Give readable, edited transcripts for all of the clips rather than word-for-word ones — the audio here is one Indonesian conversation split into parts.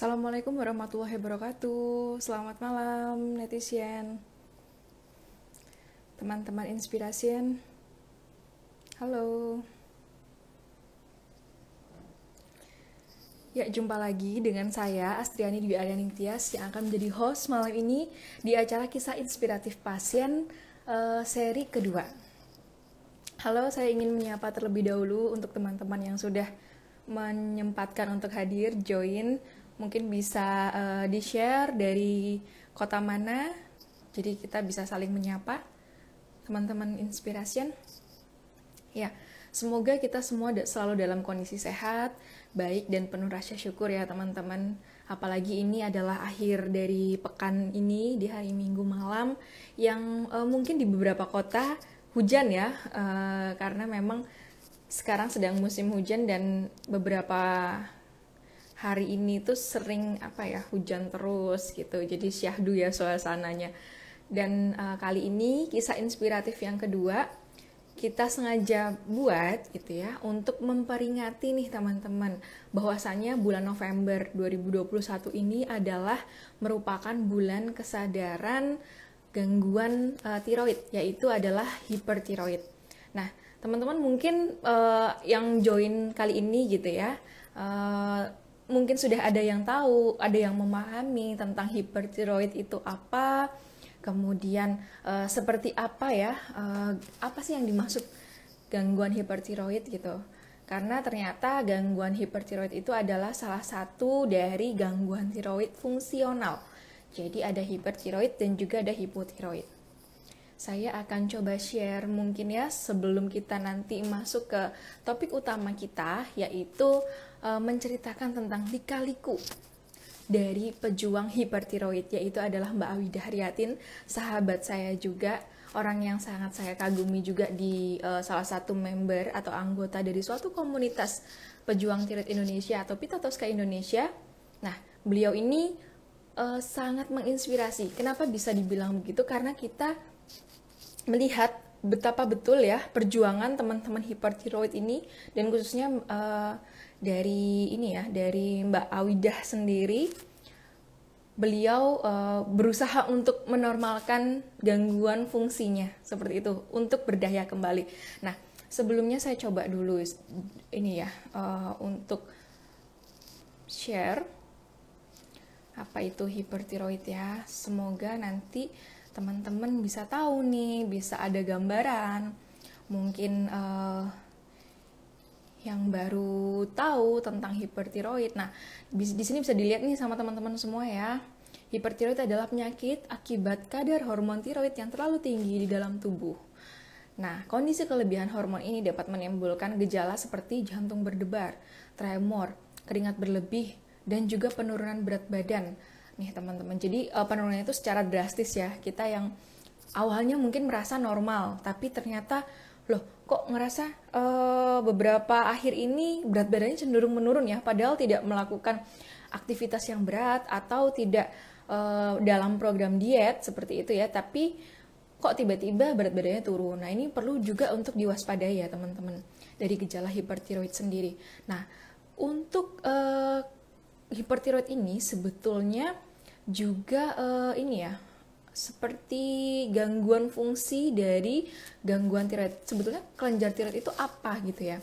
Assalamualaikum warahmatullahi wabarakatuh. Selamat malam netizen, teman-teman inspirasian. Halo. Ya, jumpa lagi dengan saya Astriani Dwi Aryaning Tias yang akan menjadi host malam ini di acara Kisah Inspiratif Pasien seri kedua. Halo, saya ingin menyapa terlebih dahulu untuk teman-teman yang sudah menyempatkan untuk hadir, join. Mungkin bisa di-share dari kota mana, jadi kita bisa saling menyapa, teman-teman inspirasian. Ya, semoga kita semua selalu dalam kondisi sehat, baik, dan penuh rasa syukur ya teman-teman. Apalagi ini adalah akhir dari pekan ini, di hari Minggu malam, yang mungkin di beberapa kota hujan ya, karena memang sekarang sedang musim hujan dan beberapa hari ini tuh sering hujan terus gitu, jadi syahdu ya suasananya. Dan kali ini kisah inspiratif yang kedua kita sengaja buat gitu ya untuk memperingati nih teman-teman bahwasanya bulan November 2021 ini adalah merupakan bulan kesadaran gangguan tiroid, yaitu adalah hipertiroid. Nah, teman-teman mungkin yang join kali ini gitu ya, mungkin sudah ada yang tahu, ada yang memahami tentang hipertiroid itu apa, kemudian seperti apa ya, apa sih yang dimaksud gangguan hipertiroid gitu. Karena ternyata gangguan hipertiroid itu adalah salah satu dari gangguan tiroid fungsional. Jadi ada hipertiroid dan juga ada hipotiroid. Saya akan coba share mungkin ya sebelum kita nanti masuk ke topik utama kita, yaitu menceritakan tentang lika-liku dari pejuang hipertiroid, yaitu adalah Mbak Awidah Riyatin, sahabat saya juga, orang yang sangat saya kagumi juga di salah satu member atau anggota dari suatu komunitas pejuang tiroid Indonesia atau Pita Tosca Indonesia. Nah, beliau ini sangat menginspirasi. Kenapa bisa dibilang begitu? Karena kita melihat betapa betul ya perjuangan teman-teman hipertiroid ini, dan khususnya dari Mbak Awidah sendiri. Beliau berusaha untuk menormalkan gangguan fungsinya seperti itu untuk berdaya kembali. Nah, sebelumnya saya coba dulu untuk share apa itu hipertiroid ya. Semoga nanti teman-teman bisa tahu nih, bisa ada gambaran. Mungkin yang baru tahu tentang hipertiroid. Nah, di sini bisa dilihat nih sama teman-teman semua ya. Hipertiroid adalah penyakit akibat kadar hormon tiroid yang terlalu tinggi di dalam tubuh. Nah, kondisi kelebihan hormon ini dapat menimbulkan gejala seperti jantung berdebar, tremor, keringat berlebih, dan juga penurunan berat badan. Nih teman-teman, jadi penurunannya itu secara drastis ya. Kita yang awalnya mungkin merasa normal, tapi ternyata loh kok ngerasa beberapa akhir ini berat badannya cenderung menurun ya, padahal tidak melakukan aktivitas yang berat atau tidak dalam program diet seperti itu ya, tapi kok tiba-tiba berat badannya turun. Nah, ini perlu juga untuk diwaspadai ya teman-teman dari gejala hipertiroid sendiri. Nah, untuk hipertiroid ini sebetulnya juga seperti gangguan fungsi dari gangguan tiroid. Sebetulnya kelenjar tiroid itu apa gitu ya.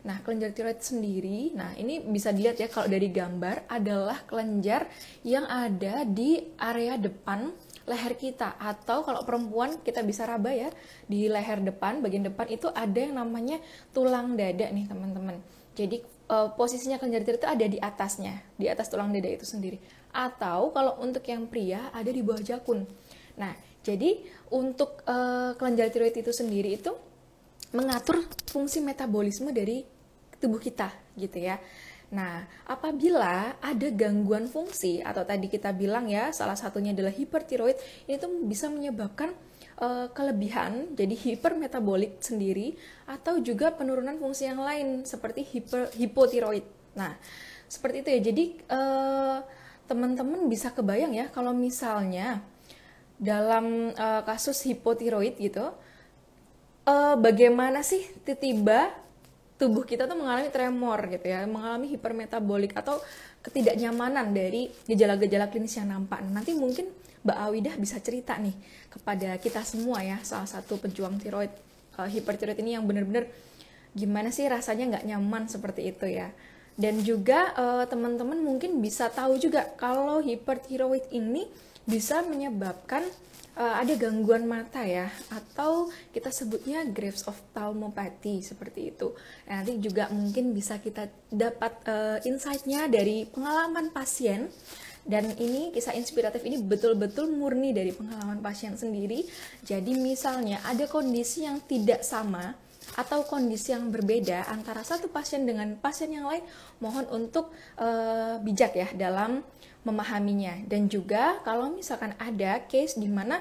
Nah, kelenjar tiroid sendiri, nah ini bisa dilihat ya kalau dari gambar, adalah kelenjar yang ada di area depan leher kita, atau kalau perempuan kita bisa raba ya, di leher depan, bagian depan itu ada yang namanya tulang dada nih teman-teman. Jadi posisinya kelenjar tiroid itu ada di atasnya, di atas tulang dada itu sendiri. Atau kalau untuk yang pria ada di bawah jakun. Nah, jadi untuk kelenjar tiroid itu sendiri itu mengatur fungsi metabolisme dari tubuh kita gitu ya. Nah, apabila ada gangguan fungsi atau tadi kita bilang ya salah satunya adalah hipertiroid, itu bisa menyebabkan kelebihan jadi hipermetabolik sendiri, atau juga penurunan fungsi yang lain seperti hipotiroid. Nah, seperti itu ya. Jadi teman-teman bisa kebayang ya kalau misalnya dalam kasus hipotiroid gitu, bagaimana sih tiba-tiba tubuh kita tuh mengalami tremor gitu ya, mengalami hipermetabolik atau ketidaknyamanan dari gejala-gejala klinis yang nampak. Nanti mungkin Mbak Awidah bisa cerita nih kepada kita semua ya, salah satu pejuang tiroid, hipertiroid ini yang benar-benar gimana sih rasanya nggak nyaman seperti itu ya. Dan juga teman-teman mungkin bisa tahu juga kalau hipertiroid ini bisa menyebabkan ada gangguan mata ya, atau kita sebutnya Graves of Ophthalmopathy seperti itu. Nah, nanti juga mungkin bisa kita dapat insight-nya dari pengalaman pasien, dan ini kisah inspiratif ini betul-betul murni dari pengalaman pasien sendiri. Jadi misalnya ada kondisi yang tidak sama atau kondisi yang berbeda antara satu pasien dengan pasien yang lain, mohon untuk bijak ya dalam memahaminya. Dan juga kalau misalkan ada case di mana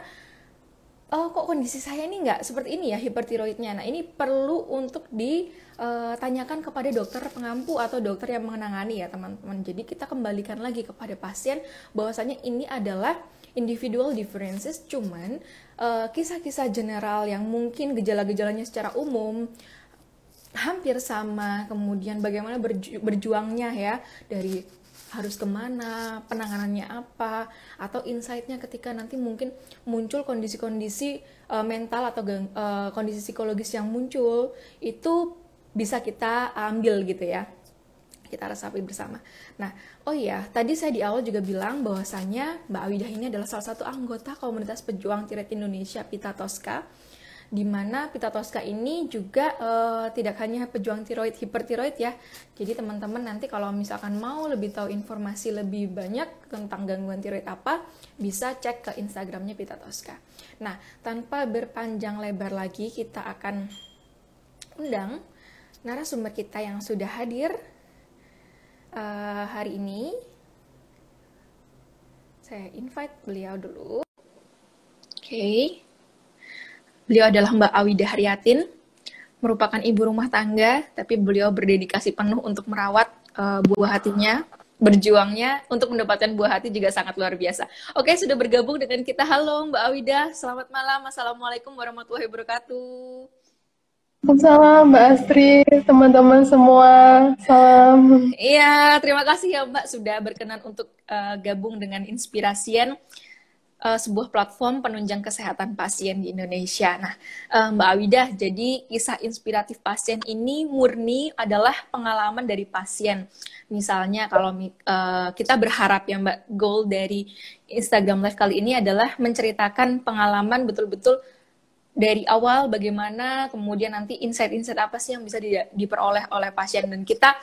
kok kondisi saya ini nggak seperti ini ya hipertiroidnya, nah ini perlu untuk ditanyakan kepada dokter pengampu atau dokter yang menangani ya teman-teman. Jadi kita kembalikan lagi kepada pasien bahwasanya ini adalah individual differences, cuman kisah-kisah general yang mungkin gejala-gejalanya secara umum hampir sama, kemudian bagaimana berjuangnya ya, dari harus kemana, penanganannya apa, atau insight-nya ketika nanti mungkin muncul kondisi-kondisi mental atau kondisi psikologis yang muncul, itu bisa kita ambil gitu ya, kita resapi bersama. Nah, oh iya, tadi saya di awal juga bilang bahwasanya Mbak Awidah ini adalah salah satu anggota komunitas pejuang tiroid Indonesia, Pita Tosca, di mana Pita Tosca ini juga tidak hanya pejuang tiroid, hipertiroid ya. Jadi teman-teman nanti kalau misalkan mau lebih tahu informasi lebih banyak tentang gangguan tiroid apa, bisa cek ke Instagramnya Pita Tosca. Nah, tanpa berpanjang lebar lagi, kita akan undang narasumber kita yang sudah hadir hari ini. Saya invite beliau dulu. Oke. Beliau adalah Mbak Awidah Riyatin, merupakan ibu rumah tangga, tapi beliau berdedikasi penuh untuk merawat buah hatinya, berjuangnya untuk mendapatkan buah hati juga sangat luar biasa. Oke, sudah bergabung dengan kita. Halo Mbak Awidah, selamat malam. Assalamualaikum warahmatullahi wabarakatuh. Salam Mbak Astrid, teman-teman semua, salam. Iya, terima kasih ya Mbak sudah berkenan untuk gabung dengan Inspirasien, sebuah platform penunjang kesehatan pasien di Indonesia. Nah, Mbak Awidah, jadi kisah inspiratif pasien ini murni adalah pengalaman dari pasien. Misalnya kalau kita berharap ya Mbak, goal dari Instagram Live kali ini adalah menceritakan pengalaman betul-betul dari awal bagaimana, kemudian nanti insight-insight apa sih yang bisa diperoleh oleh pasien, dan kita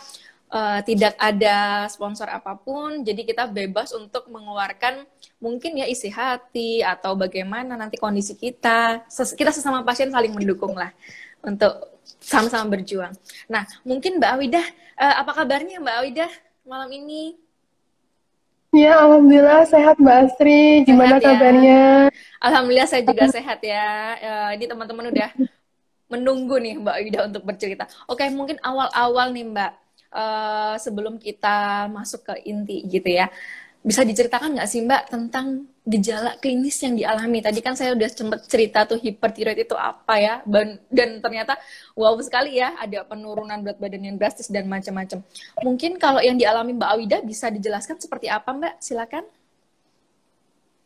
tidak ada sponsor apapun, jadi kita bebas untuk mengeluarkan mungkin ya isi hati atau bagaimana nanti kondisi kita sesama pasien saling mendukung lah untuk sama-sama berjuang. Nah, mungkin Mbak Awidah, apa kabarnya Mbak Awidah malam ini? Ya, alhamdulillah sehat Mbak Astrid. Gimana Sehat ya? kabarnya? Alhamdulillah saya juga sehat ya. Ini teman-teman udah menunggu nih Mbak Awidah untuk bercerita. Oke, mungkin awal-awal nih Mbak, sebelum kita masuk ke inti gitu ya, bisa diceritakan nggak sih Mbak tentang gejala klinis yang dialami? Tadi kan saya udah sempat cerita tuh hipertiroid itu apa ya, dan ternyata wow sekali ya, ada penurunan berat badan yang drastis dan macam-macam. Mungkin kalau yang dialami Mbak Awidah bisa dijelaskan seperti apa Mbak? Silakan.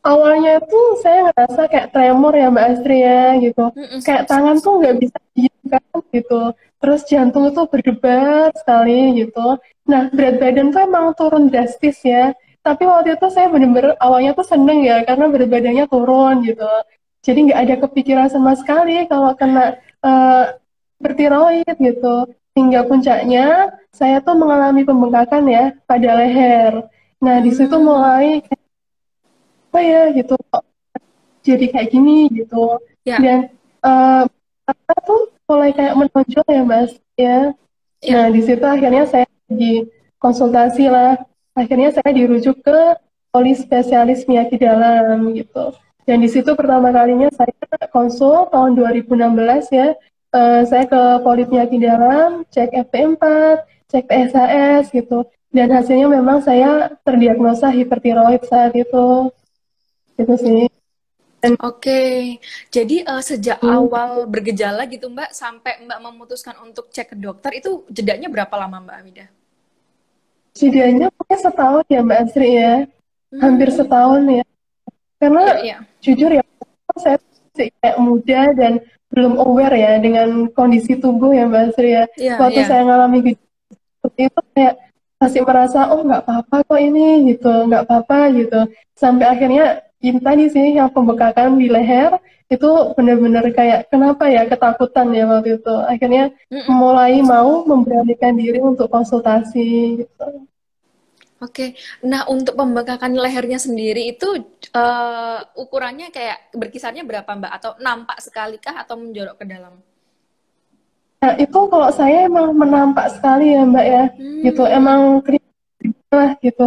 Awalnya tuh saya ngerasa kayak tremor ya Mbak Astrid ya gitu. Kayak tangan tuh nggak bisa diamkan gitu. Terus jantung tuh berdebar sekali gitu. Nah, berat badan tuh emang turun drastis ya. Tapi waktu itu saya bener-bener awalnya tuh seneng ya, karena berat badannya turun gitu. Jadi nggak ada kepikiran sama sekali kalau kena hipertiroid gitu. Hingga puncaknya saya tuh mengalami pembengkakan ya pada leher. Nah, di situ mulai apa ya gitu, kok jadi kayak gini gitu. Ya. Dan apa tuh mulai kayak menonjol ya Mas ya. Nah, di situ akhirnya saya di konsultasi lah. Akhirnya saya dirujuk ke polispesialis penyakit dalam gitu. Dan di situ pertama kalinya saya konsul tahun 2016 ya. Saya ke poli penyakit dalam, cek FP4, cek PSHS gitu. Dan hasilnya memang saya terdiagnosa hipertiroid saat itu. Itu sih. Oke, jadi sejak awal bergejala gitu Mbak, sampai Mbak memutuskan untuk cek ke dokter, itu jedanya berapa lama Mbak Amida? Jedanya mungkin setahun ya Mbak Asri ya, hampir Hmm, setahun ya. Karena iya, iya, jujur ya, saya masih kayak muda dan belum aware ya dengan kondisi tubuh ya Mbak Asri ya. iya, Waktu iya. saya ngalami gejala seperti itu kayak masih merasa oh nggak apa-apa kok ini gitu, nggak apa-apa gitu. Sampai akhirnya ini tadi sih yang pembekakan di leher itu benar-benar kayak kenapa ya ketakutan ya waktu itu. Akhirnya Mm-mm. mulai mau memberanikan diri untuk konsultasi gitu. Oke, nah untuk pembengkakan lehernya sendiri itu ukurannya kayak berkisarnya berapa Mbak? Atau nampak sekali kah atau menjorok ke dalam? Nah, itu kalau saya emang menampak sekali ya Mbak ya, gitu. Emang Hmm. kelihatan lah gitu,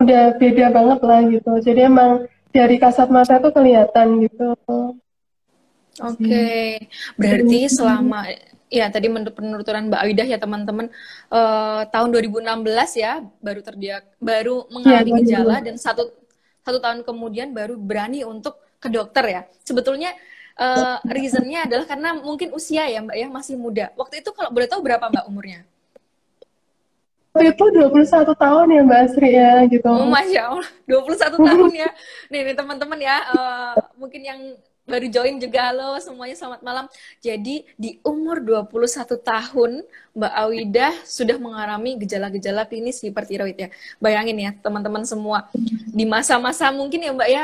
udah beda banget lah gitu. Jadi emang dari kasat mata tuh kelihatan gitu. Sih. Oke, berarti selama ya tadi menurut penuturan Mbak Aidah ya teman-teman tahun 2016 ya baru Iya, mengalami gejala 2002. dan satu tahun kemudian baru berani untuk ke dokter ya. Sebetulnya reasonnya adalah karena mungkin usia ya Mbak ya masih muda. Waktu itu kalau boleh tahu berapa Mbak umurnya? Waktu itu 21 tahun ya Mbak Asri ya gitu. Oh, Masya Allah, 21 tahun ya. Nih teman-teman ya, mungkin yang baru join juga, halo semuanya, selamat malam. Jadi di umur 21 tahun, Mbak Awidah sudah mengalami gejala-gejala klinis hipertiroid ya. Bayangin ya teman-teman semua, di masa-masa mungkin ya Mbak ya,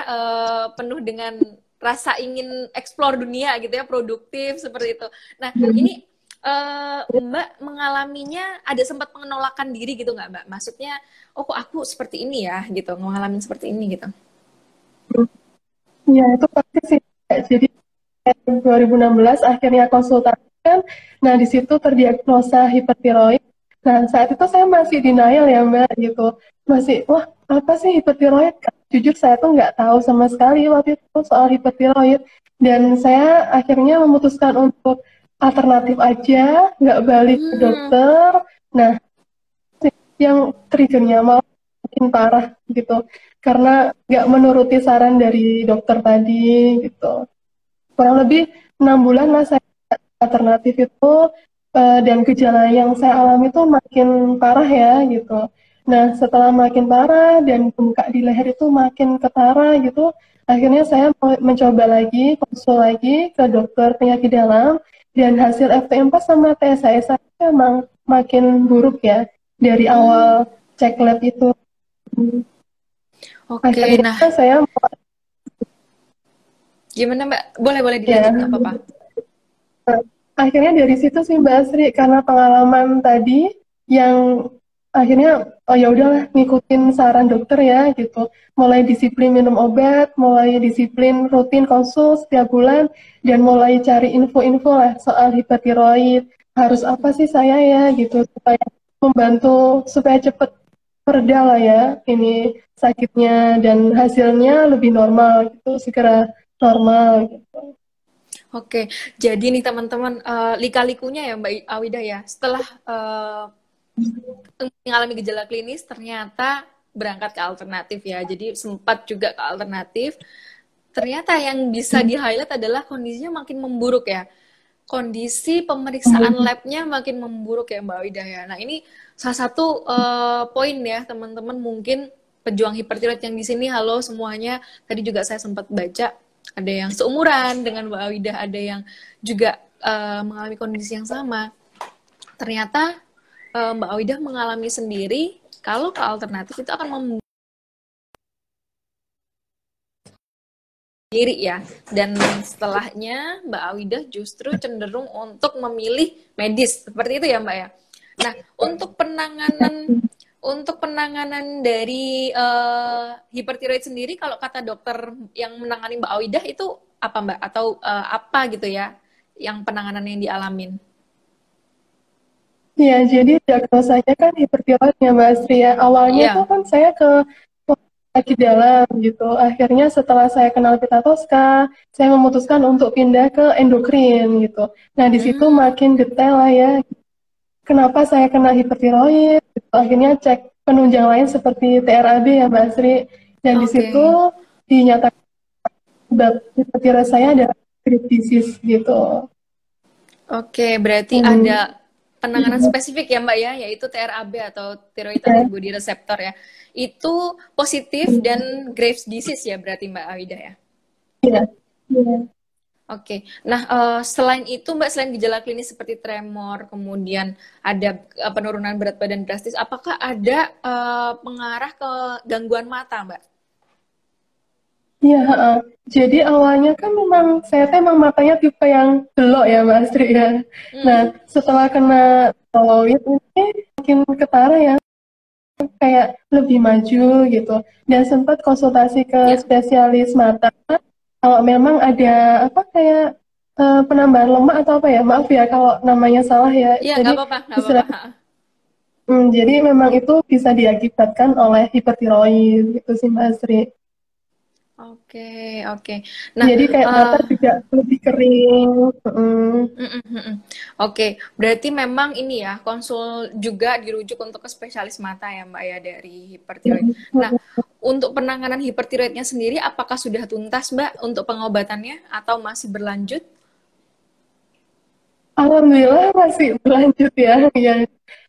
penuh dengan rasa ingin explore dunia gitu ya, produktif seperti itu. Nah, ini Mbak mengalaminya ada sempat penolakan diri gitu nggak Mbak? Maksudnya, oh kok aku seperti ini ya gitu, mengalami seperti ini gitu. Iya, itu pasti sih. Jadi 2016 akhirnya konsultasi kan. Nah, di situ terdiagnosa hipertiroid. Nah, saat itu saya masih denial ya, Mbak, gitu. Masih, wah, apa sih hipertiroid? Jujur saya tuh nggak tahu sama sekali waktu itu soal hipertiroid. Dan saya akhirnya memutuskan untuk alternatif aja, nggak balik ke Hmm, dokter. Nah, yang triggernya malah makin parah gitu. Karena nggak menuruti saran dari dokter tadi gitu. Kurang lebih 6 bulan lah saya alternatif itu, dan gejala yang saya alami itu makin parah ya gitu. Nah, setelah makin parah dan bengkak di leher itu makin ketara gitu, akhirnya saya mencoba lagi konsul lagi ke dokter penyakit dalam, dan hasil FT4 sama TSH saya memang makin buruk ya dari awal hmm, cek lab itu. oke. Akhirnya Nah, saya gimana Mbak? Boleh boleh ya dilanjut nggak apa-apa. akhirnya dari situ sih Mbak Asri, karena pengalaman tadi yang akhirnya oh ya udahlah ngikutin saran dokter ya gitu. Mulai disiplin minum obat, mulai disiplin rutin konsul setiap bulan, dan mulai cari info-info lah soal hipertiroid. Harus apa sih saya ya gitu supaya membantu supaya cepet pereda lah ya ini sakitnya, dan hasilnya lebih normal gitu, segera normal gitu. Oke, jadi nih teman-teman, lika-likunya ya Mbak Awida ya, setelah mengalami gejala klinis ternyata berangkat ke alternatif ya. Jadi sempat juga ke alternatif. Ternyata yang bisa di-highlight adalah kondisinya makin memburuk ya. Kondisi pemeriksaan labnya makin memburuk ya Mbak Wida ya. Nah ini salah satu poin ya teman-teman, mungkin pejuang hipertiroid yang di sini, halo semuanya. Tadi juga saya sempat baca ada yang seumuran dengan Mbak Wida, ada yang juga mengalami kondisi yang sama. Ternyata Mbak Widah mengalami sendiri, kalau ke alternatif itu akan membuat diri ya. Dan setelahnya Mbak Awidah justru cenderung untuk memilih medis. Seperti itu ya Mbak ya. Nah, untuk penanganan dari hipertiroid sendiri, kalau kata dokter yang menangani Mbak Awidah itu apa Mbak? Atau apa gitu ya yang penanganan yang dialamin? Ya, jadi diagnosanya kan hipertiroid ya Mbak Astri ya. Awalnya tuh Iya. kan saya ke penyakit dalam gitu. Akhirnya setelah saya kenal Vita Tosca, saya memutuskan untuk pindah ke endokrin gitu. Nah, di situ Hmm, makin detail lah ya. Kenapa saya kena hipertiroid? Gitu. Akhirnya cek penunjang lain seperti TRAB ya Mbak Astri. Dan di situ oke. dinyatakan sebab hipertiroid saya adalah thyroid disease gitu. Oke, berarti Hmm. ada penanganan spesifik ya Mbak ya, yaitu TRAB atau thyroid Ya, antibody receptor ya. Itu positif dan Graves disease ya berarti Mbak Awida ya. ya, ya. Oke, nah selain itu Mbak, selain gejala klinis seperti tremor, kemudian ada penurunan berat badan drastis, apakah ada pengarah ke gangguan mata Mbak? Iya, heeh. Jadi awalnya kan memang saya tuh emang matanya tipe yang belok ya Mbak Astri ya. Nah, Hmm, setelah kena steroid ini makin ketara ya, kayak lebih maju gitu. Dan sempat konsultasi ke ya, spesialis mata. Kalau memang ada apa kayak penambahan lemak atau apa ya, maaf ya kalau namanya salah ya. ya Jadi nggak apa-apa, nggak istilah, apa-apa. jadi memang itu bisa diakibatkan oleh hipertiroid gitu sih Mbak Astri. Oke, oke. Nah, Jadi kayak mata juga lebih kering. Oke, berarti memang ini ya, konsul juga dirujuk untuk ke spesialis mata ya Mbak ya dari hipertiroid. Nah, untuk penanganan hipertiroidnya sendiri apakah sudah tuntas Mbak untuk pengobatannya atau masih berlanjut? Alhamdulillah masih berlanjut ya. Ya.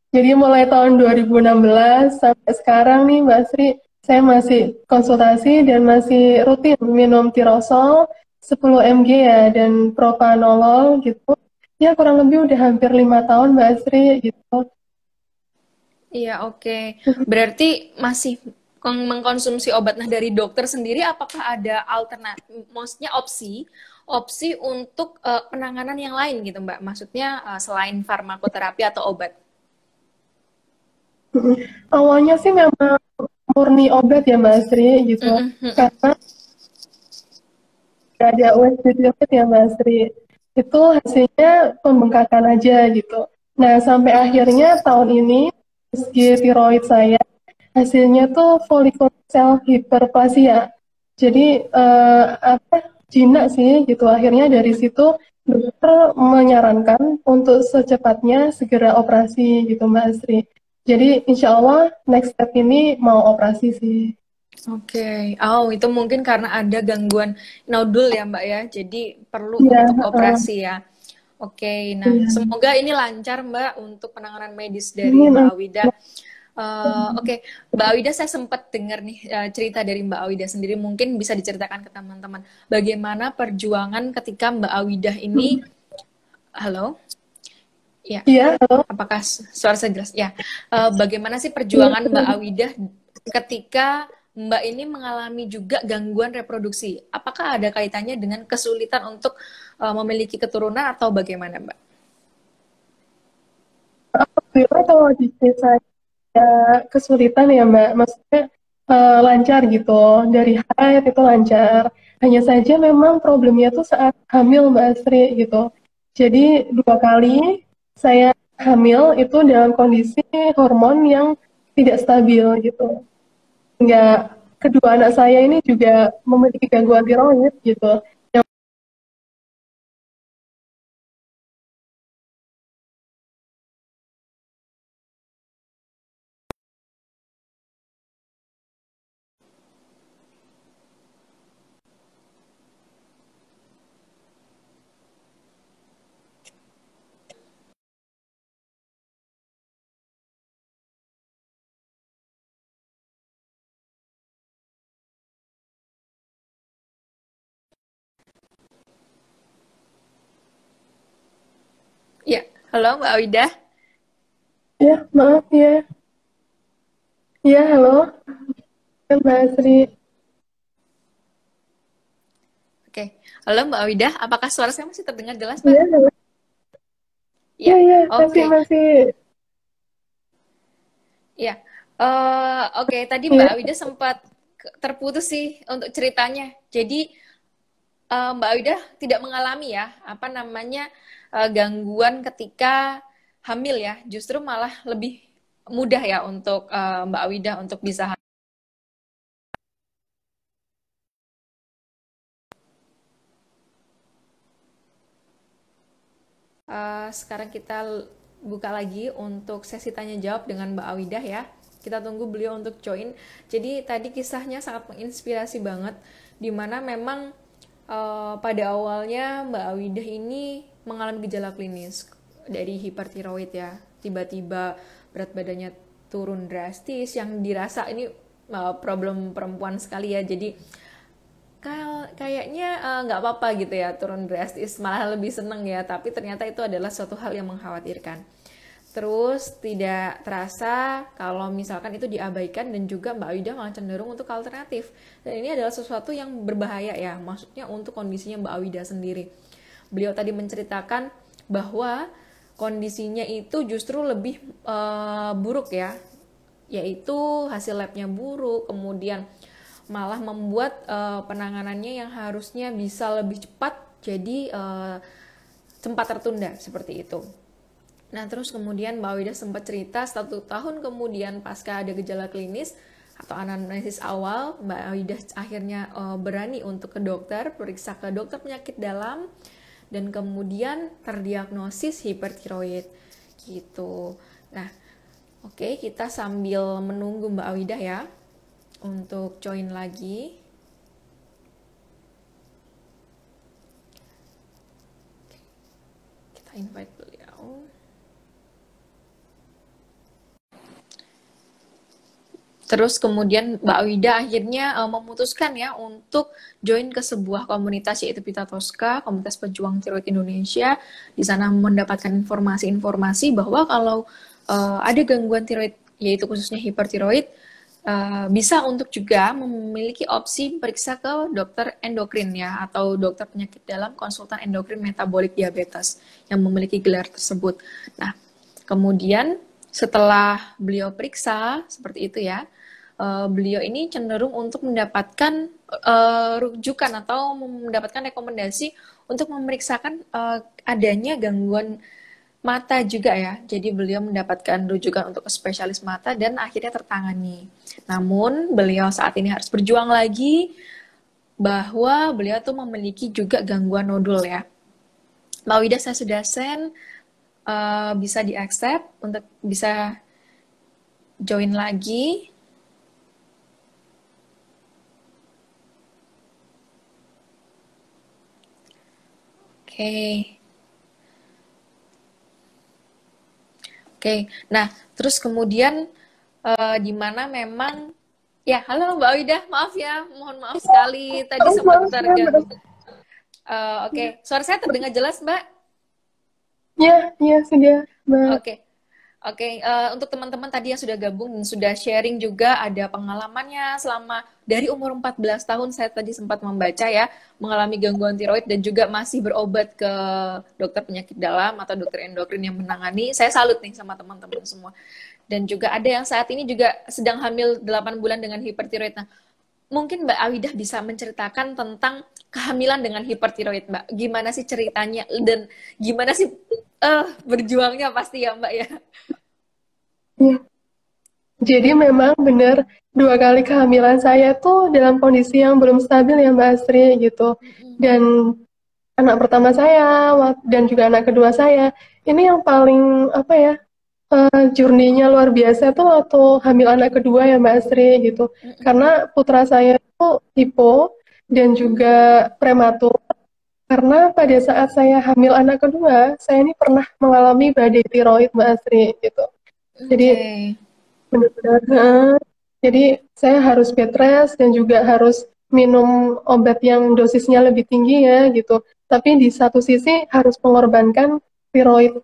Jadi mulai tahun 2016 sampai sekarang nih Mbak Sri, saya masih konsultasi dan masih rutin minum tirosol 10 mg ya dan propanolol gitu. Ya kurang lebih udah hampir 5 tahun Mbak Sri gitu. Iya, oke. Berarti masih mengkonsumsi obat. Nah, dari dokter sendiri apakah ada alternatif, maksudnya opsi untuk penanganan yang lain gitu Mbak? Maksudnya selain farmakoterapi atau obat? Awalnya sih memang murni obat ya Mbak Sri gitu. Mm-mm, mm-mm. Karena nggak ada USG diet ya Mbak Sri. Itu hasilnya pembengkakan aja gitu. Nah sampai akhirnya tahun ini USG tiroid saya hasilnya tuh follicular cell hyperplasia. Jadi apa jinak sih gitu. Akhirnya dari situ dokter menyarankan untuk secepatnya segera operasi gitu Mbak Asri. Jadi insya Allah next step ini mau operasi sih. Oke, oh itu mungkin karena ada gangguan nodul ya Mbak ya, jadi perlu Iya, untuk operasi ya. Oke, nah iya. semoga ini lancar Mbak untuk penanganan medis dari Amin, Mbak amin. Awida. Oke, Mbak Awida saya sempat dengar nih cerita dari Mbak Awida sendiri, mungkin bisa diceritakan ke teman-teman. Bagaimana perjuangan ketika Mbak Awida ini, halo? Ya, Iya, halo. apakah suara saya jelas? Ya, bagaimana sih Iya, perjuangan Mbak Awidah ketika Mbak ini mengalami juga gangguan reproduksi? Apakah ada kaitannya dengan kesulitan untuk memiliki keturunan atau bagaimana, Mbak? alhamdulillah kalau di desa kesulitan ya Mbak, maksudnya lancar gitu, dari haid itu lancar. Hanya saja memang problemnya tuh saat hamil Mbak Astri gitu. Jadi 2 kali saya hamil itu dalam kondisi hormon yang tidak stabil gitu. Hingga kedua anak saya ini juga memiliki gangguan tiroid gitu. Ya, halo Mbak Awidah. Ya, maaf ya. Ya, halo, Mbak Astri. Oke, halo Mbak Awidah. Apakah suara saya masih terdengar jelas, Mbak? Iya, halo. Iya, Ya, iya, masih, oke. masih. Ya, oke. Tadi Mbak Iya, Awida sempat terputus sih untuk ceritanya. Jadi Mbak Wida tidak mengalami ya apa namanya gangguan ketika hamil ya, justru malah lebih mudah ya untuk Mbak Wida untuk bisa hamil. Sekarang kita buka lagi untuk sesi tanya jawab dengan Mbak Awidah ya. Kita tunggu beliau untuk join. Jadi tadi kisahnya sangat menginspirasi banget, dimana memang pada awalnya Mbak Awidah ini mengalami gejala klinis dari hipertiroid ya. Tiba-tiba berat badannya turun drastis yang dirasa ini problem perempuan sekali ya. Jadi kayaknya nggak apa-apa gitu ya turun drastis, malah lebih seneng ya. Tapi ternyata itu adalah suatu hal yang mengkhawatirkan. Terus tidak terasa kalau misalkan itu diabaikan dan juga Mbak Wida malah cenderung untuk alternatif. Dan ini adalah sesuatu yang berbahaya ya, maksudnya untuk kondisinya Mbak Wida sendiri. Beliau tadi menceritakan bahwa kondisinya itu justru lebih buruk ya, yaitu hasil labnya buruk, kemudian malah membuat penanganannya yang harusnya bisa lebih cepat jadi sempat tertunda seperti itu. Nah terus kemudian Mbak Wida sempat cerita 1 tahun kemudian pasca ada gejala klinis atau anamnesis awal, Mbak Wida akhirnya berani untuk ke dokter, periksa ke dokter penyakit dalam, dan kemudian terdiagnosis hipertiroid gitu. Nah oke, kita sambil menunggu Mbak Wida ya untuk join lagi. Kita invite beliau. Terus kemudian Mbak Wida akhirnya memutuskan ya untuk join ke sebuah komunitas yaitu Pita Tosca, komunitas pejuang tiroid Indonesia. Di sana mendapatkan informasi-informasi bahwa kalau ada gangguan tiroid yaitu khususnya hipertiroid, bisa untuk juga memiliki opsi periksa ke dokter endokrin ya, atau dokter penyakit dalam konsultan endokrin metabolik diabetes yang memiliki gelar tersebut. Nah, kemudian setelah beliau periksa seperti itu ya, beliau ini cenderung untuk mendapatkan rujukan atau mendapatkan rekomendasi untuk memeriksakan adanya gangguan mata juga ya. Jadi beliau mendapatkan rujukan untuk ke spesialis mata dan akhirnya tertangani. Namun beliau saat ini harus berjuang lagi bahwa beliau tuh memiliki juga gangguan nodul ya. Mbak Wida, saya sudah send, bisa di-accept untuk bisa join lagi. Oke. Nah, terus kemudian di mana memang ya, halo Mbak Wida, maaf ya, mohon maaf sekali tadi sempat terganggu. Oke, suara saya terdengar jelas, Mbak? Iya, sudah, Mbak. Oke, untuk teman-teman tadi yang sudah gabung dan sudah sharing juga ada pengalamannya selama dari umur 14 tahun saya tadi sempat membaca ya, mengalami gangguan tiroid dan juga masih berobat ke dokter penyakit dalam atau dokter endokrin yang menangani. Saya salut nih sama teman-teman semua. Dan juga ada yang saat ini juga sedang hamil 8 bulan dengan hipertiroid. Nah, mungkin Mbak Awidah bisa menceritakan tentang kehamilan dengan hipertiroid, Mbak. Gimana sih ceritanya dan gimana sih berjuangnya pasti ya, Mbak ya. Ya. Jadi memang benar 2 kali kehamilan saya tuh dalam kondisi yang belum stabil ya Mbak Astri gitu. Dan anak pertama saya dan juga anak kedua saya ini yang paling apa ya, journey-nya luar biasa tuh waktu hamil anak kedua ya Mbak Astri gitu. Karena putra saya tuh hipo dan juga prematur. Karena pada saat saya hamil anak kedua, saya ini pernah mengalami badai tiroid Mbak Astri gitu. Jadi benar-benar, jadi saya harus bed rest dan juga harus minum obat yang dosisnya lebih tinggi ya gitu. Tapi di satu sisi harus mengorbankan tiroid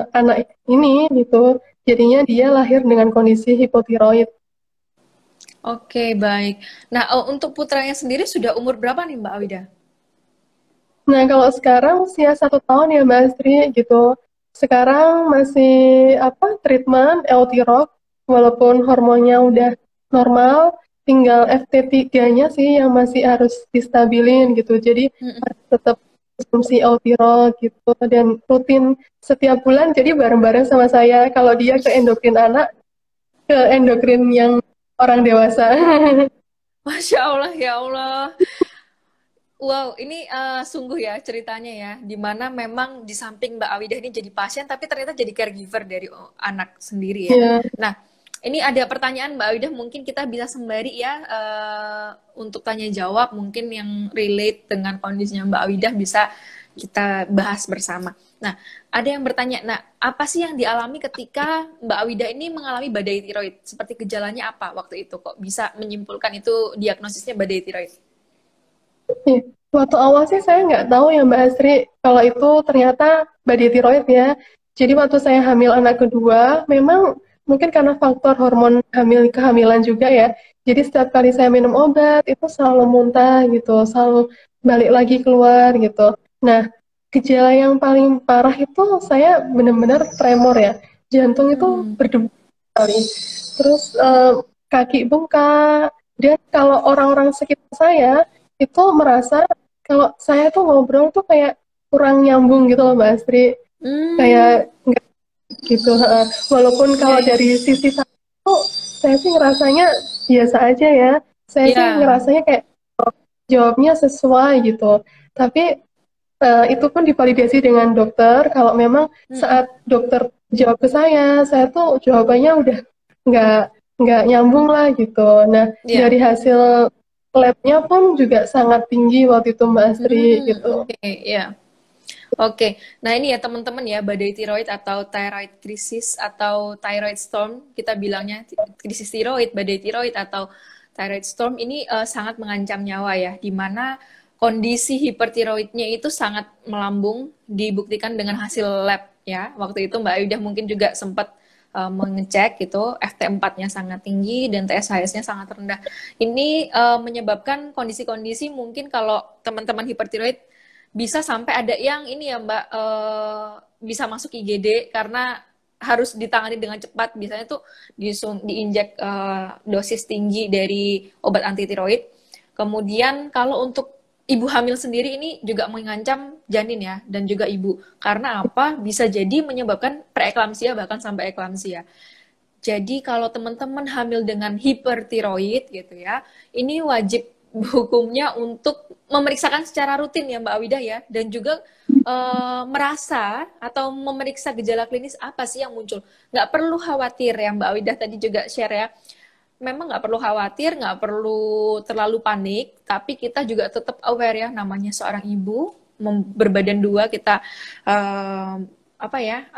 anak ini gitu. Jadinya dia lahir dengan kondisi hipotiroid. Oke, baik. Nah, untuk putranya sendiri sudah umur berapa nih Mbak Awida? Nah, kalau sekarang usia 1 tahun ya Mbak Astri gitu. Sekarang masih treatment Euthyrox, walaupun hormonnya udah normal, tinggal FT3-nya sih yang masih harus distabilin gitu. Jadi tetap konsumsi Euthyrox gitu dan rutin setiap bulan. Jadi bareng-bareng sama saya. Kalau dia ke endokrin anak, ke endokrin yang orang dewasa. Masya Allah, ya Allah. Wow, ini sungguh ya ceritanya ya, dimana memang di samping Mbak Awidah ini jadi pasien, tapi ternyata jadi caregiver dari anak sendiri ya. Yeah. Nah, Ini ada pertanyaan Mbak Widah, mungkin kita bisa sembari ya untuk tanya jawab, mungkin yang relate dengan kondisinya Mbak Widah bisa kita bahas bersama. Nah, ada yang bertanya, nah apa sih yang dialami ketika Mbak Widah ini mengalami badai tiroid? Seperti gejalanya apa waktu itu? Kok bisa menyimpulkan itu diagnosisnya badai tiroid? Iya. Waktu awal sih saya nggak tahu ya Mbak Astri kalau itu ternyata badai tiroid ya. Jadi waktu saya hamil anak kedua, memang mungkin karena faktor hormon kehamilan juga ya. Jadi setiap kali saya minum obat itu selalu muntah gitu, selalu balik lagi keluar gitu. Nah, gejala yang paling parah itu saya benar-benar tremor ya. Jantung itu Hmm, berdebar sekali. Terus kaki bengkak. Dan kalau orang-orang sekitar saya itu merasa kalau saya tuh ngobrol tuh kayak kurang nyambung gitu loh Mbak Astri, hmm, kayak enggak gitu. Walaupun iya, kalau iya. dari sisi saya tuh saya sih ngerasanya biasa aja ya, saya sih Ya, ngerasanya kayak jawabnya sesuai gitu, tapi itu pun divalidasi dengan dokter kalau memang mm-mm. saat dokter jawab ke saya tuh jawabannya udah nggak nggak nyambung lah gitu. Nah, Ya. dari hasil labnya pun juga sangat tinggi waktu itu Mbak Astri gitu. Oke, ya. Oke, nah ini ya teman-teman ya, badai tiroid atau thyroid crisis atau thyroid storm, kita bilangnya krisis tiroid, badai tiroid atau thyroid storm ini sangat mengancam nyawa ya, di mana kondisi hipertiroidnya itu sangat melambung, dibuktikan dengan hasil lab ya. Waktu itu Mbak Ayudah mungkin juga sempat mengecek gitu, FT4-nya sangat tinggi dan TSHS-nya sangat rendah. Ini menyebabkan kondisi-kondisi mungkin kalau teman-teman hipertiroid bisa sampai ada yang ini ya Mbak bisa masuk IGD karena harus ditangani dengan cepat. Biasanya tuh diinjek dosis tinggi dari obat anti tiroid. Kemudian kalau untuk ibu hamil sendiri ini juga mengancam janin ya dan juga ibu. Karena apa? Bisa jadi menyebabkan preeklamsia bahkan sampai eklamsia. Jadi kalau teman-teman hamil dengan hipertiroid gitu ya, ini wajib hukumnya untuk memeriksakan secara rutin ya Mbak Widah ya, dan juga merasa atau memeriksa gejala klinis apa sih yang muncul. Nggak perlu khawatir ya Mbak Widah tadi juga share ya. Memang nggak perlu khawatir, nggak perlu terlalu panik, tapi kita juga tetap aware ya, namanya seorang ibu berbadan dua, kita apa ya,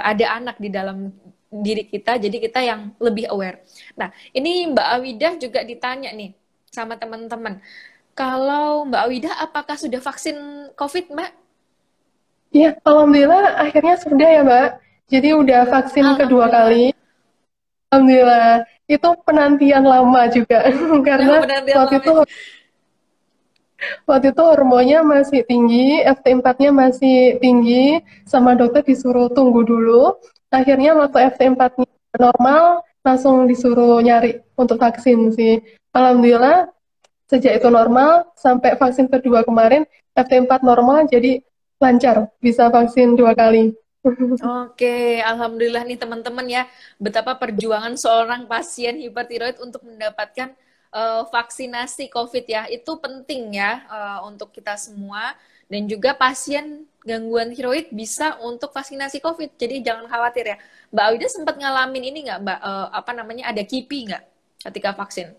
ada anak di dalam diri kita, jadi kita yang lebih aware. Nah, ini Mbak Awidah juga ditanya nih sama teman-teman. Kalau Mbak Awidah, apakah sudah vaksin COVID, Mbak? Ya, alhamdulillah akhirnya sudah ya Mbak. Jadi udah vaksin kedua Alhamdulillah. kali. Alhamdulillah. Itu penantian lama juga Nah, karena benar-benar waktu lama. itu Waktu itu hormonnya masih tinggi, FT4-nya masih tinggi, sama dokter disuruh tunggu dulu. Akhirnya waktu FT4-nya normal, langsung disuruh nyari untuk vaksin sih. Alhamdulillah, sejak itu normal, sampai vaksin kedua kemarin, FT4 normal, jadi lancar, bisa vaksin 2 kali. Oke, alhamdulillah nih teman-teman ya, betapa perjuangan seorang pasien hipertiroid untuk mendapatkan vaksinasi COVID ya, itu penting ya untuk kita semua, dan juga pasien gangguan tiroid bisa untuk vaksinasi COVID, jadi jangan khawatir ya. Mbak Awida sempat ngalamin ini nggak Mbak, apa namanya, ada KIPI nggak ketika vaksin?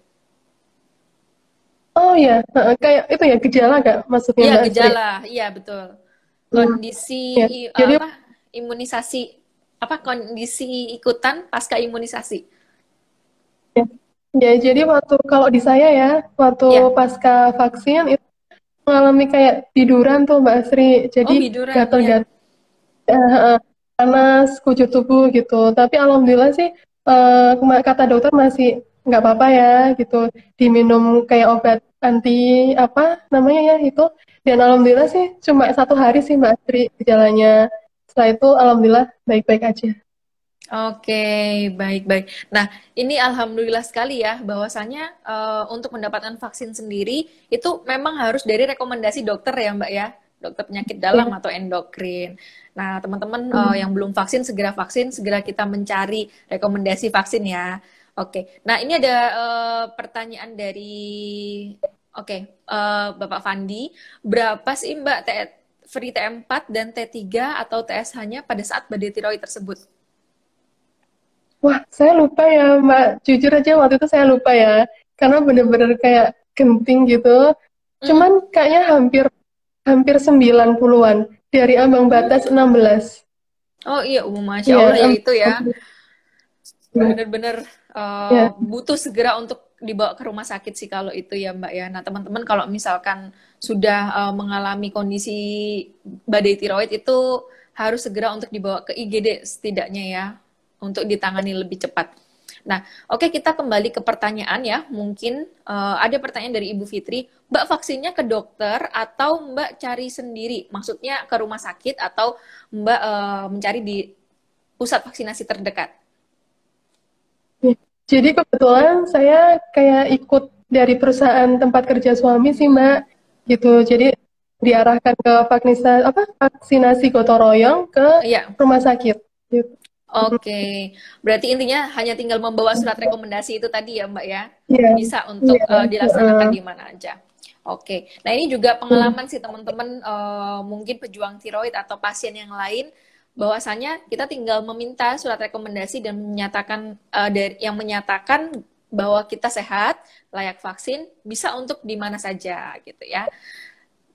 Oh ya, kayak itu ya gejala nggak maksudnya Iya, Mbak Astri? gejala, iya betul. Hmm, Kondisi ya. Jadi apa, imunisasi, apa kondisi ikutan pasca imunisasi. ya, ya, jadi waktu kalau di saya ya, waktu Ya. pasca vaksin itu mengalami kayak tiduran tuh Mbak Asri, jadi Oh, biduran, ya. gatel-gatel, panas, kujur tubuh gitu. Tapi alhamdulillah sih, kata dokter masih nggak apa-apa ya gitu, diminum kayak obat anti apa namanya ya itu, dan alhamdulillah sih cuma 1 hari sih Mbak Asri gejalanya. Setelah itu alhamdulillah baik-baik aja. Oke, baik-baik. Nah, ini alhamdulillah sekali ya, bahwasanya untuk mendapatkan vaksin sendiri itu memang harus dari rekomendasi dokter ya, Mbak ya, dokter penyakit dalam Ya. atau endokrin. Nah, teman-teman Hmm. yang belum vaksin, segera kita mencari rekomendasi vaksin ya. Oke, nah ini ada pertanyaan dari, oke, Bapak Fandi, berapa sih Mbak free T4 dan T3 atau TSH-nya pada saat badai tiroid tersebut? Wah, saya lupa ya, Mbak. Jujur aja waktu itu saya lupa ya. Karena bener-bener kayak genting gitu. Cuman Mm-mm. kayaknya hampir hampir 90-an dari ambang batas Hmm. 16. Oh iya, Masya Iya, Allah ya itu ya. hampir. Bener-bener Ya, butuh segera untuk dibawa ke rumah sakit sih kalau itu ya Mbak ya. Nah teman-teman kalau misalkan sudah mengalami kondisi badai tiroid itu harus segera untuk dibawa ke IGD setidaknya ya untuk ditangani lebih cepat. Nah, oke kita kembali ke pertanyaan ya. Mungkin ada pertanyaan dari Ibu Fitri, Mbak vaksinnya ke dokter atau Mbak cari sendiri? Maksudnya ke rumah sakit atau Mbak mencari di pusat vaksinasi terdekat? ya. Jadi kebetulan saya kayak ikut dari perusahaan tempat kerja suami sih, Mbak. Gitu. Jadi diarahkan ke vaksinasi gotong royong ke Iya. rumah sakit. Gitu. Oke, berarti intinya hanya tinggal membawa surat rekomendasi itu tadi ya Mbak ya, Iya, bisa untuk iya. dilaksanakan di mana aja. Oke, nah ini juga pengalaman sih teman-teman, mungkin pejuang tiroid atau pasien yang lain, bahwasanya kita tinggal meminta surat rekomendasi dan menyatakan yang menyatakan bahwa kita sehat, layak vaksin, bisa untuk di mana saja gitu ya.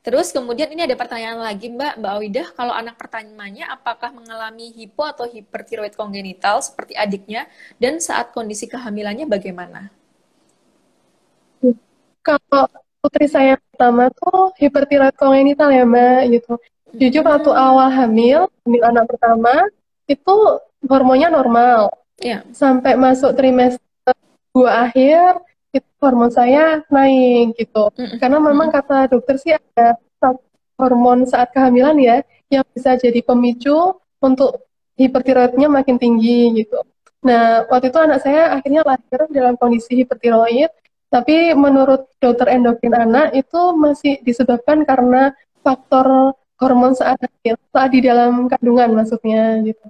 Terus kemudian ini ada pertanyaan lagi Mbak Awidah, kalau anak pertanyaannya apakah mengalami hipo atau hipertiroid kongenital seperti adiknya dan saat kondisi kehamilannya bagaimana? Kalau putri saya yang pertama tuh hipertiroid kongenital ya Mbak gitu. Jujur waktu Hmm, awal hamil anak pertama itu hormonnya normal. ya. Sampai masuk trimester 2 akhir itu hormon saya naik gitu. Mm-mm, Karena memang mm-mm. kata dokter sih ada satu hormon saat kehamilan ya yang bisa jadi pemicu untuk hipertiroidnya makin tinggi gitu. Nah, waktu itu anak saya akhirnya lahir dalam kondisi hipertiroid, tapi menurut dokter endokrin anak itu masih disebabkan karena faktor hormon saat hamil, saat di dalam kandungan maksudnya gitu.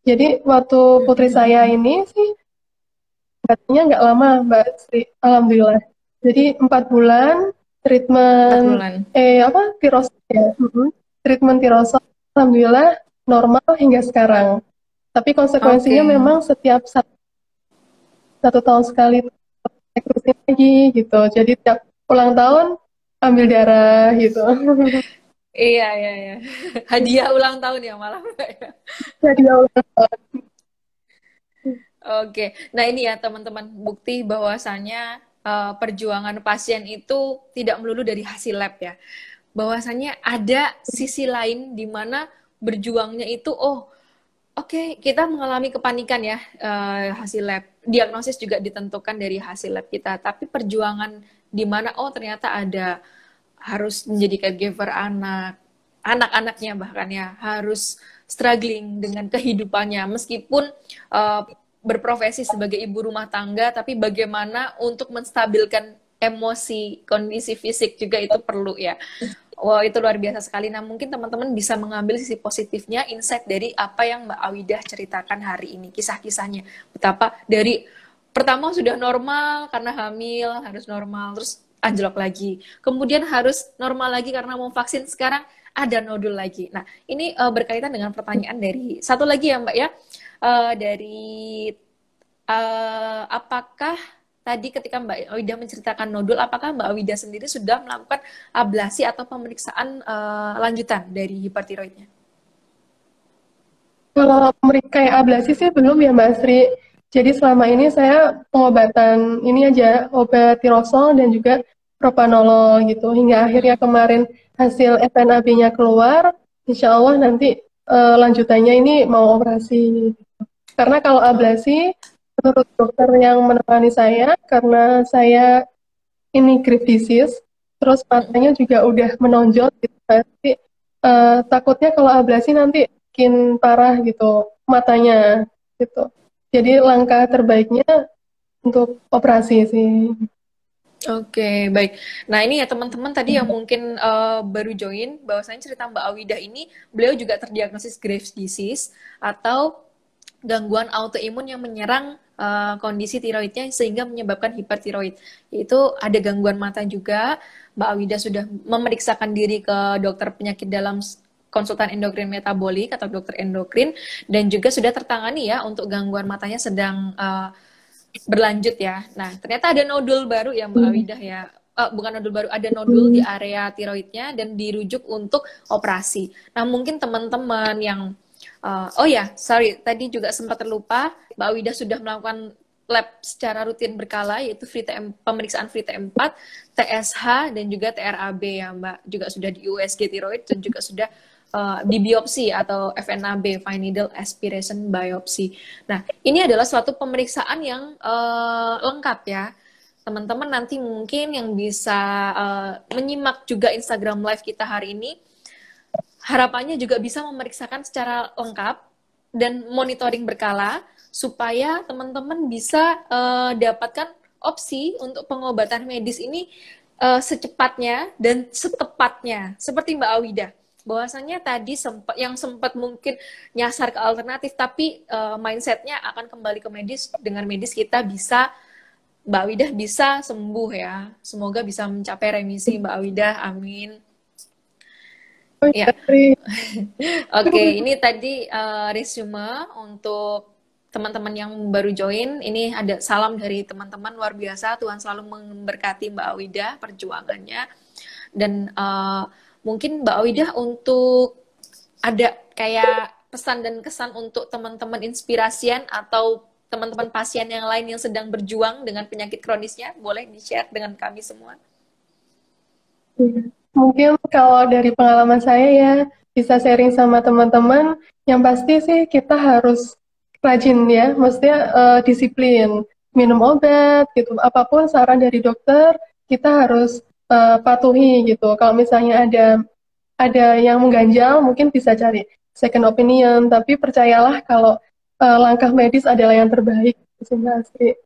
Jadi waktu putri saya ini sih katanya nggak lama Mbak Sri, alhamdulillah. Jadi 4 bulan 4 treatment bulan. tirosol ya, treatment tirosol, alhamdulillah normal hingga sekarang. Tapi konsekuensinya Oke. memang setiap 1 tahun sekali terusin lagi gitu. Jadi tiap ulang tahun ambil darah gitu. Iya, iya, iya. Hadiah ulang tahun ya malah Mbak ya. Jadi ya ulang tahun. Oke, nah ini ya teman-teman bukti bahwasannya perjuangan pasien itu tidak melulu dari hasil lab ya. Bahwasannya ada sisi lain di mana berjuangnya itu, oh oke, kita mengalami kepanikan ya hasil lab. Diagnosis juga ditentukan dari hasil lab kita, tapi perjuangan di mana oh ternyata ada harus menjadi caregiver anak-anaknya bahkan ya harus struggling dengan kehidupannya meskipun uh, berprofesi sebagai ibu rumah tangga, tapi bagaimana untuk menstabilkan emosi, kondisi fisik juga itu perlu ya. Wah, itu luar biasa sekali. Nah, mungkin teman-teman bisa mengambil sisi positifnya, insight dari apa yang Mbak Awidah ceritakan hari ini, kisah-kisahnya. Betapa dari pertama sudah normal karena hamil, harus normal, terus anjlok lagi. Kemudian harus normal lagi karena mau vaksin, sekarang ada nodul lagi. Nah, ini berkaitan dengan pertanyaan dari satu lagi ya Mbak ya, dari apakah tadi ketika Mbak Wida menceritakan nodul, apakah Mbak Wida sendiri sudah melakukan ablasi atau pemeriksaan lanjutan dari hipertiroidnya? Kalau mereka kayak ablasi sih belum ya Mbak Sri. Jadi selama ini saya pengobatan ini aja, obat tirosol dan juga propanolol gitu. Hingga akhirnya kemarin hasil FNAB-nya keluar, insya Allah nanti lanjutannya ini mau operasi. Karena kalau ablasi, menurut dokter yang menangani saya, karena saya ini grip disease, terus matanya juga udah menonjol gitu. Nanti takutnya kalau ablasi nanti makin parah gitu matanya gitu. Jadi langkah terbaiknya untuk operasi sih. Oke, baik. Nah, ini ya teman-teman tadi yang mungkin baru join, bahwasanya cerita Mbak Awidah ini, beliau juga terdiagnosis Graves' disease atau gangguan autoimun yang menyerang kondisi tiroidnya sehingga menyebabkan hipertiroid. Yaitu ada gangguan mata juga. Mbak Awida sudah memeriksakan diri ke dokter penyakit dalam konsultan endokrin metabolik atau dokter endokrin, dan juga sudah tertangani ya untuk gangguan matanya sedang berlanjut ya. Nah, ternyata ada nodul baru ya Mbak Awidah ya. Bukan nodul baru, ada nodul di area tiroidnya dan dirujuk untuk operasi. Nah, mungkin teman-teman yang oh ya, sorry, tadi juga sempat terlupa, Mbak Awidah sudah melakukan lab secara rutin berkala, yaitu pemeriksaan free T4, TSH, dan juga TRAB ya Mbak. Juga sudah di USG tiroid dan juga sudah di biopsi atau FNAB, fine needle aspiration biopsy. Nah, ini adalah suatu pemeriksaan yang lengkap ya. Teman-teman nanti mungkin yang bisa menyimak juga Instagram live kita hari ini, harapannya juga bisa memeriksakan secara lengkap dan monitoring berkala supaya teman-teman bisa dapatkan opsi untuk pengobatan medis ini secepatnya dan setepatnya. Seperti Mbak Awida, bahwasanya tadi sempat mungkin nyasar ke alternatif, tapi mindsetnya akan kembali ke medis. Dengan medis kita bisa, Mbak Awidah bisa sembuh ya. Semoga bisa mencapai remisi Mbak Awidah, amin. Ya. Oke, ini tadi resume untuk teman-teman yang baru join. Ini ada salam dari teman-teman luar biasa. Tuhan selalu memberkati Mbak Awidah perjuangannya. Dan mungkin Mbak Awidah untuk ada kayak pesan dan kesan untuk teman-teman inspirasian atau teman-teman pasien yang lain yang sedang berjuang dengan penyakit kronisnya, boleh di-share dengan kami semua. Mungkin kalau dari pengalaman saya ya, bisa sharing sama teman-teman, yang pasti sih kita harus rajin ya, maksudnya disiplin, minum obat gitu, apapun saran dari dokter, kita harus patuhi gitu. Kalau misalnya ada yang mengganjal, mungkin bisa cari second opinion, tapi percayalah kalau langkah medis adalah yang terbaik, Mbak Astri.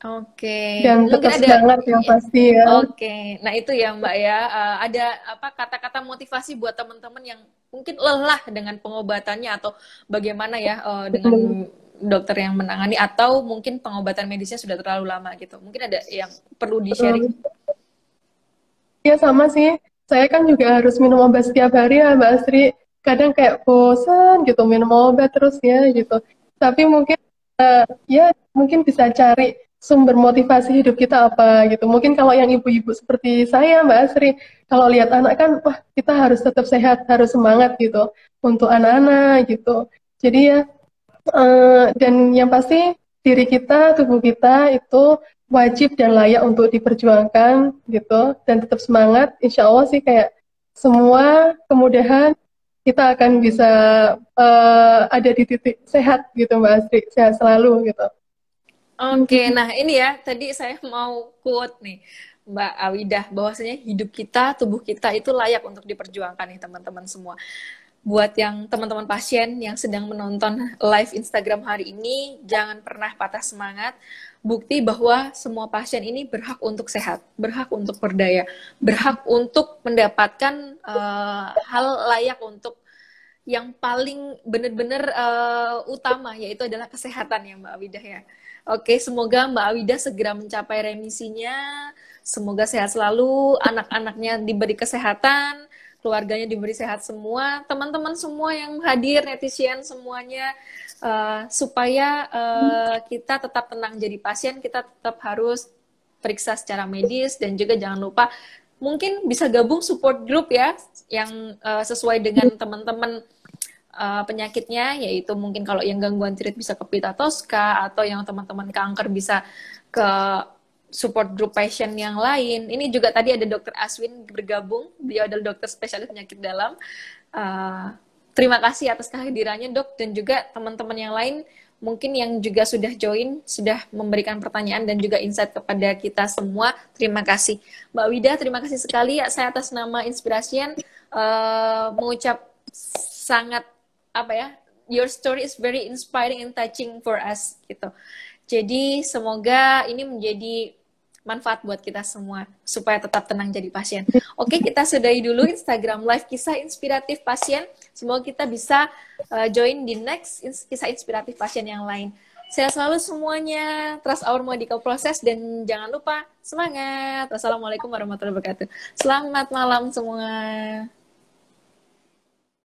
Oke. Dan Mungkin tetap ada semangat yang pasti ya. Oke. Nah, itu ya Mbak ya. Ada apa kata-kata motivasi buat teman-teman yang mungkin lelah dengan pengobatannya atau bagaimana ya dengan dokter yang menangani atau mungkin pengobatan medisnya sudah terlalu lama gitu. Mungkin ada yang perlu di-sharing. Ya sama sih. Saya kan juga harus minum obat setiap hari ya Mbak Astri. Kadang kayak bosan gitu minum obat terus ya gitu. Tapi mungkin ya mungkin bisa cari sumber motivasi hidup kita apa gitu. Mungkin kalau yang ibu-ibu seperti saya Mbak Asri, kalau lihat anak kan, wah kita harus tetap sehat, harus semangat gitu untuk anak-anak gitu. Jadi ya, dan yang pasti diri kita, tubuh kita itu wajib dan layak untuk diperjuangkan gitu, dan tetap semangat. Insya Allah sih kayak semua kemudahan kita akan bisa ada di titik sehat gitu Mbak Asri, sehat selalu gitu. Oke, nah ini ya, tadi saya mau quote nih, Mbak Awidah, bahwasanya hidup kita, tubuh kita itu layak untuk diperjuangkan nih teman-teman semua. Buat yang teman-teman pasien yang sedang menonton live Instagram hari ini, jangan pernah patah semangat. Bukti bahwa semua pasien ini berhak untuk sehat, berhak untuk berdaya, berhak untuk mendapatkan hal layak untuk yang paling benar-benar utama, yaitu adalah kesehatan ya Mbak Awidah ya. Oke, semoga Mbak Awidah segera mencapai remisinya, semoga sehat selalu, anak-anaknya diberi kesehatan, keluarganya diberi sehat semua, teman-teman semua yang hadir, netizen semuanya, supaya kita tetap tenang jadi pasien, kita tetap harus periksa secara medis, dan juga jangan lupa mungkin bisa gabung support group ya, yang sesuai dengan teman-teman penyakitnya, yaitu mungkin kalau yang gangguan tiroid bisa ke Pita Tosca, atau yang teman-teman kanker bisa ke support group pasien yang lain. Ini juga tadi ada Dr. Aswin bergabung, beliau adalah dokter spesialis penyakit dalam. Terima kasih atas kehadirannya dok, dan juga teman-teman yang lain mungkin yang juga sudah join, sudah memberikan pertanyaan dan juga insight kepada kita semua. Terima kasih Mbak Wida, terima kasih sekali. Saya atas nama Inspirasian mengucap sangat your story is very inspiring and touching for us gitu. Jadi semoga ini menjadi manfaat buat kita semua supaya tetap tenang jadi pasien. Oke, kita sudahi dulu Instagram live kisah inspiratif pasien. Semoga kita bisa join di next kisah inspiratif pasien yang lain. Sehat selalu semuanya, trust our medical process, dan jangan lupa semangat. Wassalamualaikum warahmatullahi wabarakatuh. Selamat malam semua.